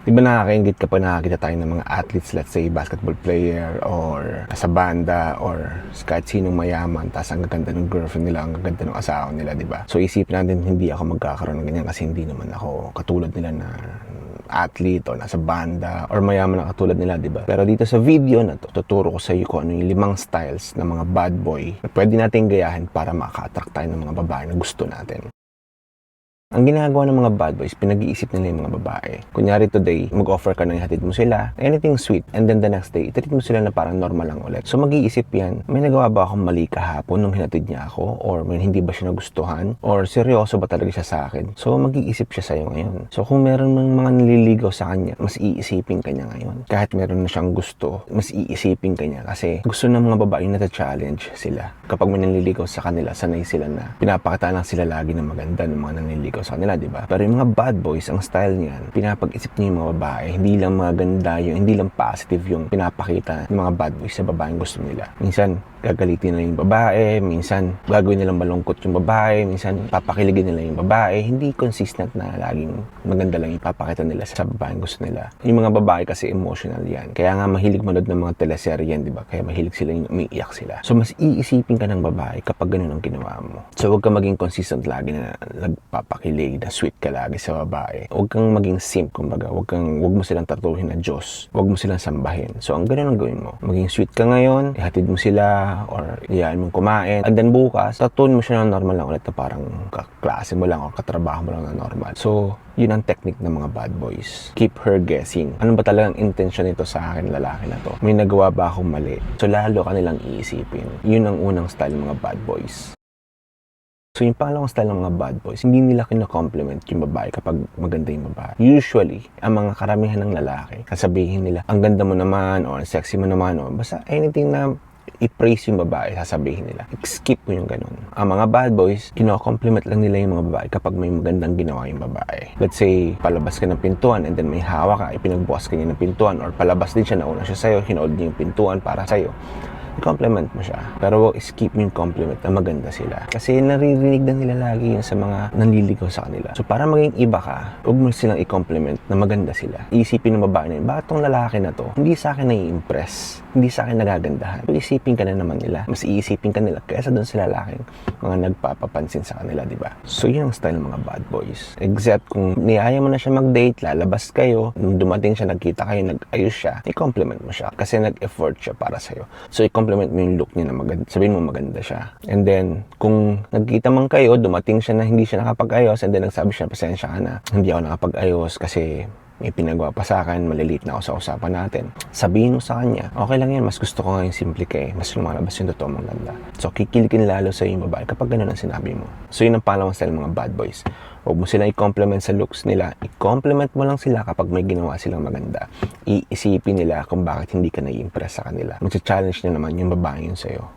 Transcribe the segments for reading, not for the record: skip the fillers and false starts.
Di ba nakakaingit kapag nakakita tayo ng mga athletes, let's say basketball player or sa banda or kahit sinong mayaman, tapos ang gaganda ng girlfriend nila, ang gaganda ng asawa nila, di ba? So isipin natin hindi ako magkakaroon ng ganyan kasi hindi naman ako katulad nila na athlete o nasa banda or mayaman na katulad nila, di ba? Pero dito sa video na to, tuturo ko sa iyo kung ano yung 5 styles ng mga bad boy na pwede natin gayahin para maka-attract tayo ng mga babae na gusto natin. Ang ginagawa ng mga bad boys, pinag-iisip nila yung mga babae. Kunyari today, mag-offer ka na ihatid mo sila, anything sweet, and then the next day, itreat mo sila na parang normal lang ulit. So mag-iisip yan, may nagawa ba akong mali kahapon nung hinatid niya ako? Or may hindi ba siya nagustuhan? Or seryoso ba talaga siya sa akin? So mag-iisip siya sa'yo ngayon. So kung meron ng mga naliligaw sa kanya, mas iisipin ka niya ngayon. Kahit meron na siyang gusto, mas iisipin ka niya. Kasi gusto ng mga babae na challenge sila. Kapag may naliligaw sa kanila, sanay sila na pinapakita lang sila lagi na maganda ng mga naliligaw sa kanila, di ba? Pero yung mga bad boys, ang style niyan, pinapag-isip niya yung mga babae, hindi lang maganda yung, hindi lang positive yung pinapakita ng mga bad boys sa babaeng gusto nila. Minsan, gagalitin nila yung babae, minsan gagawin nilang malungkot yung babae, minsan papakiligin nila yung babae, hindi consistent na laging maganda lang yung papakita nila sa babaeng gusto nila. Yung mga babae kasi emotional yan. Kaya nga mahilig manood ng mga teleserye yan, di ba? Kaya mahilig sila yung umiiyak sila. So mas iisipin ka ng babae kapag ganun ang ginawa mo. So huwag kang maging consistent lagi na nagpapakilig, na sweet ka lagi sa babae. Huwag kang maging simp, kumbaga. Huwag mo silang tatuhin na Diyos. Huwag mo silang sambahin. So ang ganun ang gawin mo. Maging sweet ka ngayon, ihatid mo sila or iyaan mong kumain, and then bukas tatuon mo siya ng normal lang ulit na parang kaklase mo lang o katrabaho mo lang na normal. So yun ang technique ng mga bad boys. Keep her guessing. Ano ba talagang intention nito sa akin, lalaki na to? May nagawa ba akong mali? So lalo ka nilang iisipin. Yun ang unang style ng mga bad boys. So yung pangalawang style ng mga bad boys, hindi nila kina-compliment yung babae kapag maganda yung babae. Usually, ang mga karamihan ng lalaki, sasabihin nila, ang ganda mo naman, o ang sexy mo naman, o basta anything na i-praise yung babae, sasabihin nila. Skip mo yung ganun. Ang mga bad boys, kino-compliment lang nila yung mga babae kapag may magandang ginawa yung babae. Let's say, palabas ka ng pintuan and then may hawak ka, ipinagbukas ka niya ng pintuan, or palabas din siya, nauna siya sa'yo, hinold niya yung pintuan para sa'yo. I-compliment mo siya. Pero skip mo yung compliment na maganda sila. Kasi naririnig na nila lagi yun sa mga nanliligaw sa kanila. So para maging iba ka, huwag mo silang i-compliment na maganda sila. Isipin ng babae na yun, bakit tong lalaki na to, hindi sa akin nai-impress, hindi sa akin nagagandahan. So isipin ka na naman nila. Mas iisipin ka nila kaysa doon sa lalaking mga nagpapapansin sa kanila, di ba? So yun ang style ng mga bad boys. Except kung niyaya mo na siya mag-date, lalabas kayo, nung dumating siya, nagkita kayo, nag-ayos siya, i-compliment mo siya. Kasi nag-effort siya para sa'yo. So compliment mo yung look niya na maganda. Sabihin mo maganda siya. And then, kung nagkita man kayo, dumating siya na hindi siya nakapag-ayos, and then nagsabi siya, pasensya ka na, hindi ako nakapag-ayos kasi may pinagawa pa sa akin, malilit na ako sa usapan natin. Sabihin mo sa kanya, okay lang yan, mas gusto ko nga yung simple ka eh, mas lumalabas yung totoo mong ganda. So, kikiligin lalo sa yung babae kapag ganun ang sinabi mo. So, yun ang pangalawang style ng mga bad boys. Huwag mo silang i-compliment sa looks nila. I-compliment mo lang sila kapag may ginawa silang maganda. Iisipin nila kung bakit hindi ka nai-impress sa kanila. Mag-challenge na naman yung babae yun sa'yo.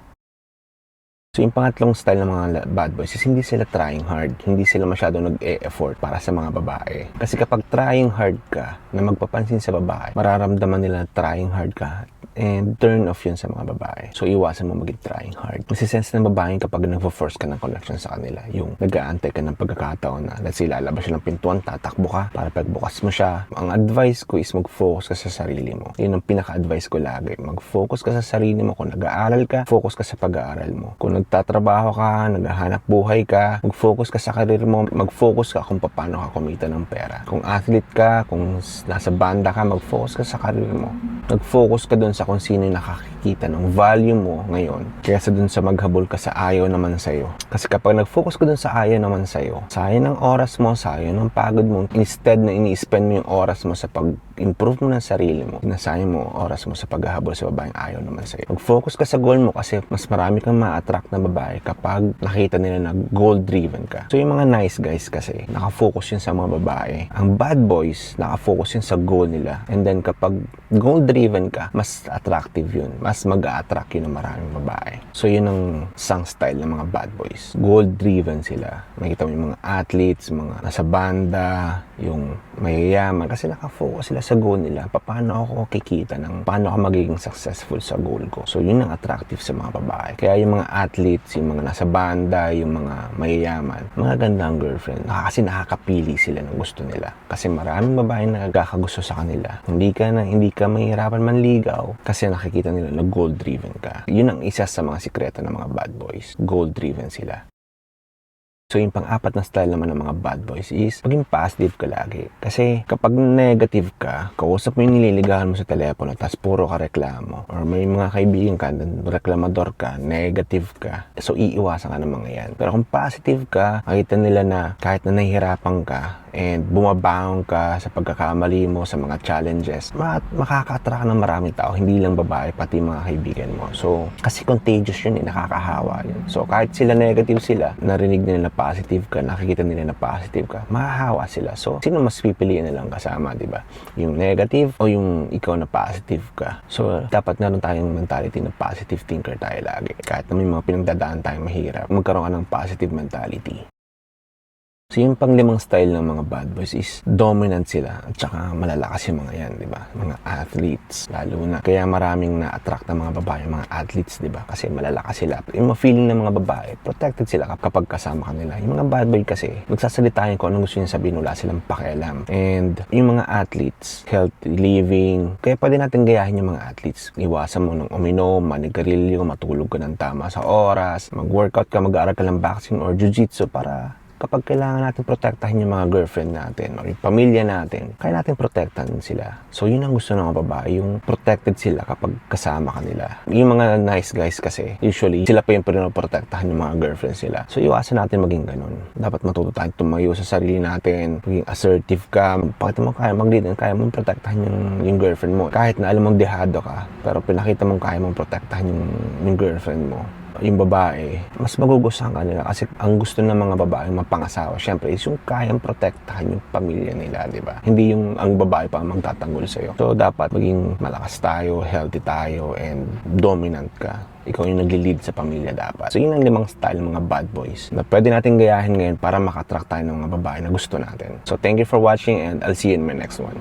So yung pangatlong style ng mga bad boys is hindi sila trying hard. Hindi sila masyadong nag-e-effort para sa mga babae. Kasi kapag trying hard ka na magpapansin sa babae, mararamdaman nila trying hard ka and turn off yun sa mga babae. So iwasan mo maging trying hard. Masisense ng babae kapag nagpo-force ka ng connection sa kanila. Yung nag-aantay ka ng pagkakataon na let's say lalabas siya ng pintuan, tatakbo ka para pagbukas mo siya. Ang advice ko is mag-focus ka sa sarili mo. Yun ang pinaka-advice ko lagi. Mag-focus ka sa sarili mo. Kung nag-aaral ka, focus ka sa pag-aaral mo. Kung nagtatrabaho ka, naghahanap buhay ka, mag-focus ka sa karir mo, mag-focus ka kung paano ka kumita ng pera. Kung athlete ka, kung nasa banda ka, mag-focus ka sa karir mo. Mag-focus ka dun sa kung sino yung nakakikita ng value mo ngayon kaysa dun sa maghabol ka sa ayaw naman sa'yo. Kasi kapag nag-focus ka dun sa ayaw naman sa'yo, sayang ng oras mo, sayang ng pagod mo, instead na ini-spend mo yung oras mo sa pag-improve mo ng sarili mo, nasayang mo oras mo sa paghahabol sa babaeng ayaw naman sa'yo. Mag-focus ka sa goal mo kasi mas marami kang ma-attract na babae kapag nakita nila na goal-driven ka. So yung mga nice guys kasi, nakafocus yun sa mga babae. Ang bad boys, nakafocus yun sa goal nila. And then kapag goal-driven ka, mas attractive yun. Mas mag-a-attract yun ng maraming babae. So yun ang isang style ng mga bad boys. Goal-driven sila. Makita mo yung mga athletes, mga nasa banda, yung mayayaman. Kasi nakafocus sila sa goal nila. Paano ako kikita paano ako magiging successful sa goal ko. So, yun ang attractive sa mga babae. Kaya yung mga athletes, yung mga nasa banda, yung mga mayayaman, mga gandang girlfriend, kasi nakakapili sila ng gusto nila. Kasi maraming babae na nagkakagusto sa kanila. Hindi ka mahihirapan manligaw kasi nakikita nila na goal-driven ka. Yun ang isa sa mga sikreto ng mga bad boys. Goal-driven sila. So, yung pang-apat na style naman ng mga bad boys is maging positive ka lagi. Kasi kapag negative ka, kausap mo yung nililigawan mo sa telepono, tapos puro ka reklamo, or may mga kaibigan ka, reklamador ka, negative ka, so iiwasan ka ng mga yan. Pero kung positive ka, makita nila na kahit na nahihirapan ka, and bumabangon ka sa pagkakamali mo, sa mga challenges, makaka-attract ng maraming tao, hindi lang babae, pati mga kaibigan mo. So, kasi contagious yun, nakakahawa yun. So, kahit sila negative sila, narinig nila na positive ka, nakikita nila na positive ka, mahahawa sila. So, sino mas pipiliin nilang kasama, di ba? Yung negative o yung ikaw na positive ka? So, dapat naroon tayong mentality na positive thinker tayo lagi. Kahit na may mga pinagdadaan tayong mahirap, magkaroon ka ng positive mentality. So, yung pang-limang style ng mga bad boys is dominant sila at saka malalakas yung mga yan, di ba? Mga athletes, lalo na. Kaya maraming na-attract ng mga babae, mga athletes, di ba? Kasi malalakas sila. Yung feeling ng mga babae, protected sila kapag kasama kanila. Yung mga bad boy kasi, magsasalita yun kung anong gusto niya sabihin, wala silang pakialam. And yung mga athletes, healthy living, kaya pwede natin gayahin yung mga athletes. Iwasan mo ng uminom, manigarilyo, matulog ka ng tama sa oras, mag-workout ka, mag-aaral ka ng boxing or jiu-jitsu para kapag kailangan natin protektahin yung mga girlfriend natin o yung pamilya natin, kaya natin protektahan sila. So, yun ang gusto ng mga babae, yung protected sila kapag kasama kanila. Yung mga nice guys kasi, usually, sila pa yung pinoprotektahan yung mga girlfriend sila. So, iwasan natin maging ganun. Dapat matuto tayong tumayo sa sarili natin, maging assertive ka, pakita mo kaya mag-lead, kaya mong protektahan yung girlfriend mo. Kahit na alam mong dehado ka, pero pinakita mong kaya mong protektahan yung girlfriend mo. Yung babae, mas magugustuhan ka nila kasi ang gusto ng mga babae mapangasawa, syempre, is yung kayang protektahan yung pamilya nila, di ba? Hindi yung ang babae pa magtatanggol sa'yo. So, dapat maging malakas tayo, healthy tayo, and dominant ka. Ikaw yung nagli-lead sa pamilya dapat. So, yun ang 5 style ng mga bad boys na pwede natin gayahin ngayon para maka-attract tayo ng mga babae na gusto natin. So, thank you for watching and I'll see you in my next one.